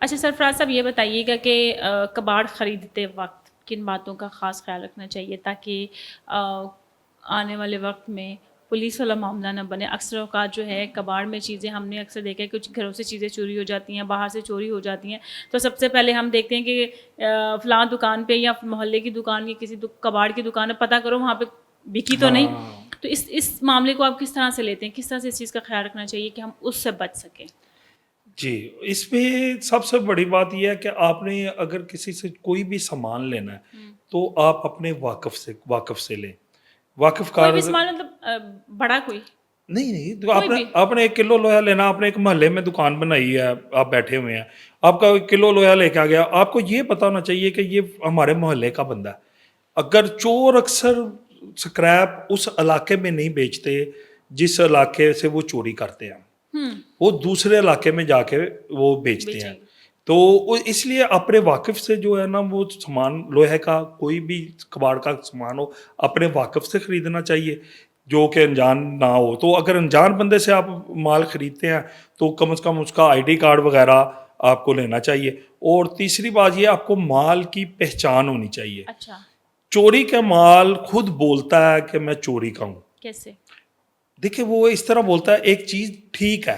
अच्छा सरफराज साहब, ये बताइएगा कि कबाड़ ख़रीदते वक्त किन बातों का ख़ास ख्याल रखना चाहिए ताकि आने वाले वक्त में पुलिस वाला मामला ना बने। अक्सर औक़ात जो है कबाड़ में चीज़ें हमने अक्सर देखा है, कुछ घरों से चीज़ें चोरी हो जाती हैं, बाहर से चोरी हो जाती हैं, तो सबसे पहले हम देखते हैं कि फ़लाँ दुकान पे या मोहल्ले की दुकान या किसी कबाड़ की दुकान है, पता करो वहाँ पे बिकी तो नहीं। हाँ तो इस मामले को आप किस तरह से लेते हैं, किस तरह से इस चीज़ का ख्याल रखना चाहिए कि हम उससे बच सकें? जी, इसमें सबसे बड़ी बात यह है कि आपने अगर किसी से कोई भी सामान लेना है, तो आप अपने वाकिफ़ से लें। कोई भी वाकिफ़ सामान मतलब बड़ा कोई? नहीं, नहीं, तो कोई आपने भी? आपने 1 किलो लोहा लेना, आपने एक मोहल्ले में दुकान बनाई है, आप बैठे हुए हैं, आपका 1 किलो लोहा लेके आ गया, आपको ये पता होना चाहिए कि ये हमारे मोहल्ले का बंदा है। अगर चोर अक्सर स्क्रैप उस इलाके में नहीं बेचते, जिस इलाके से वो चोरी करते हैं। हुँ, वो दूसरे इलाके में जाके वो बेचते हैं। बेचेंगे। तो वो इसलिए अपने वाकिफ़ से जो है ना वो सामान लोहे का कोई भी कबाड़ का सामान हो, अपने वाकिफ़ से खरीदना चाहिए, जो कि अनजान ना हो। तो अगर अनजान बंदे से आप माल खरीदते हैं, तो कम से कम उसका आईडी कार्ड वगैरह आपको लेना चाहिए। और तीसरी बात ये आपको माल की पहचान होनी चाहिए। अच्छा, चोरी का माल खुद बोलता है कि मैं चोरी का हूँ। कैसे? देखिए, वो इस तरह बोलता है, एक चीज़ ठीक है,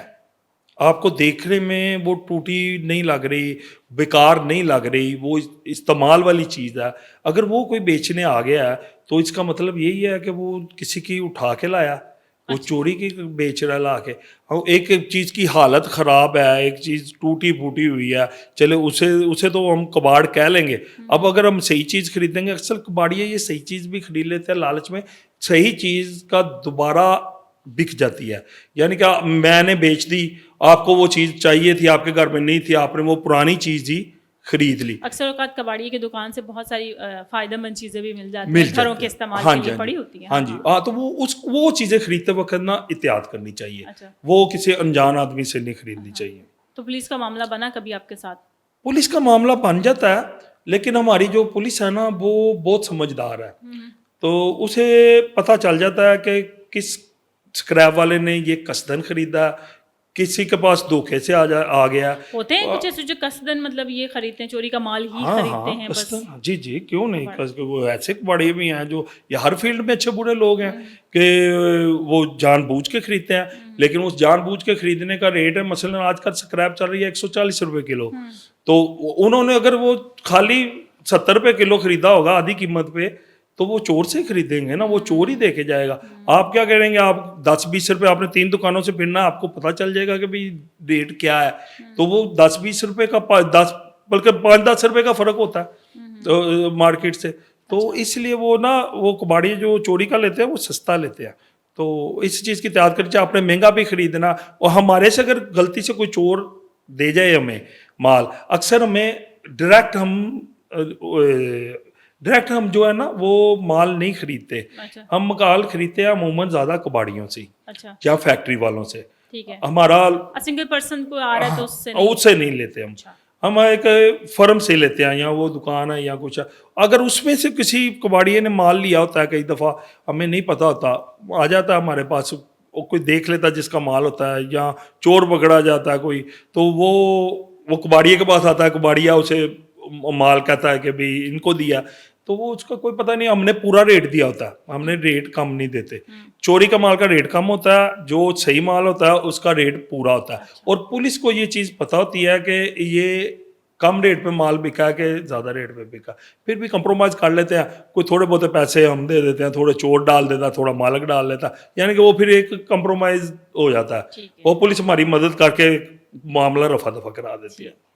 आपको देखने में वो टूटी नहीं लग रही, बेकार नहीं लग रही, वो इस्तेमाल वाली चीज़ है। अगर वो कोई बेचने आ गया है, तो इसका मतलब यही है कि वो किसी की उठा के लाया, वो अच्छा, चोरी की बेच रहा है लाके। एक एक चीज़ की हालत ख़राब है, एक चीज़ टूटी-फूटी हुई है, चलो उसे उसे तो हम कबाड़ कह लेंगे। अब अगर हम सही चीज़ खरीदेंगे, अक्सर कबाड़िए ये सही चीज़ भी खरीद लेते हैं लालच में, सही चीज़ का दोबारा बिक जाती है। यानी कि मैंने बेच दी, आपको वो चीज़ चाहिए थी, आपके घर में नहीं थी, आपने वो पुरानी चीज़ ही खरीद ली। अक्सर औक़ात कबाड़िए की दुकान से बहुत सारी फ़ायदेमंद चीज़ें भी मिल जाती मिल हैं, घरों जाते के हैं। इस्तेमाल हाँ के जी, लिए हाँ जी। पड़ी होती हैं। हाँ हाँ, जी। हाँ। हाँ, तो वो चीज़ें खरीदते वक़्त ना एहतियात करनी चाहिए। अच्छा, वो किसी अनजान आदमी से नहीं खरीदनी हाँ। चाहिए। तो पुलिस का मामला बना कभी आपके साथ? पुलिस का मामला बन जाता है, लेकिन हमारी जो पुलिस है ना, वो बहुत समझदार है। हुँ, हुँ। तो उसे पता चल जाता है कि किस स्क्रैप वाले ने ये कसदन खरीदा, किसी के पास धोखे से आ गया। होते हैं कुछ अ, ऐसे जो कसदन मतलब ये खरीदते हैं, चोरी का माल ही हाँ, खरीदते हाँ, हैं बस कसदन जी, जी, क्यों नहीं? कबाड़। कस वो ऐसे बड़े भी हैं जो ये हर फ़ील्ड में अच्छे-बुरे लोग हैं हुँ, कि वो जानबूझ के खरीदते हैं, हुँ, लेकिन उस जानबूझ के खरीदने का रेट है, मसलन आजकल स्क्रैप चल रही है ₹140 किलो। हुँ। तो उन्होंने अगर वो खाली ₹70 किलो खरीदा होगा आधी कीमत पे, तो वो चोर से ही खरीदेंगे ना, वो चोर ही दे के जाएगा। आप क्या करेंगे, आप ₹10-20 आपने 3 दुकानों से फिरना है, आपको पता चल जाएगा कि भई रेट क्या है। तो वो ₹10-20 का 10 बल्कि 5-10 रुपए का फ़र्क होता है मार्केट से। तो अच्छा, इसलिए वो ना वो कबाड़ी जो चोरी का लेते हैं, वो सस्ता लेते हैं। तो इस चीज़ की एहतियात करनी चाहिए, आपने महँगा भी खरीदना। और हमारे से अगर गलती से कोई चोर दे जाए हमें माल, अक्सर हमें डायरेक्ट हम डायरेक्ट हम जो है ना वो माल नहीं खरीदते। अच्छा, हम माल खरीदते हैं अमूमन ज़्यादा कबाड़ियों से ही अच्छा, या फैक्ट्री वालों से। ठीक है। हमारा सिंगल पर्सन को आ रहा है तो उससे हाँ, नहीं। उससे नहीं लेते हम। अच्छा, हम एक फर्म से लेते हैं, या वो दुकान है या कुछ है। अगर उसमें से किसी कबाड़िए ने माल लिया होता है, कई दफ़ा हमें नहीं पता होता, आ जाता है हमारे पास, वो कोई देख लेता है जिसका माल होता है, या चोर पकड़ा जाता है कोई, तो वो कबाड़िए के पास आता है, कबाड़िया उसे माल कहता है कि भाई इनको दिया, तो वो उसका कोई पता नहीं, हमने पूरा रेट दिया होता है, हमने रेट कम नहीं देते। हुँ, चोरी का माल का रेट कम होता है, जो सही माल होता है उसका रेट पूरा होता है। अच्छा, और पुलिस को ये चीज़ पता होती है कि ये कम रेट पे माल बिका है कि ज़्यादा रेट पे बिका, फिर भी कंप्रोमाइज़ कर लेते हैं। कोई थोड़े बहुत पैसे हम दे देते हैं, थोड़े चोर डाल देता है, थोड़ा मालिक डाल देता है, यानी कि वो फिर एक कंप्रोमाइज़ हो जाता है। ठीक है, वो पुलिस हमारी मदद करके मामला रफा दफा करा देती ठीक। है।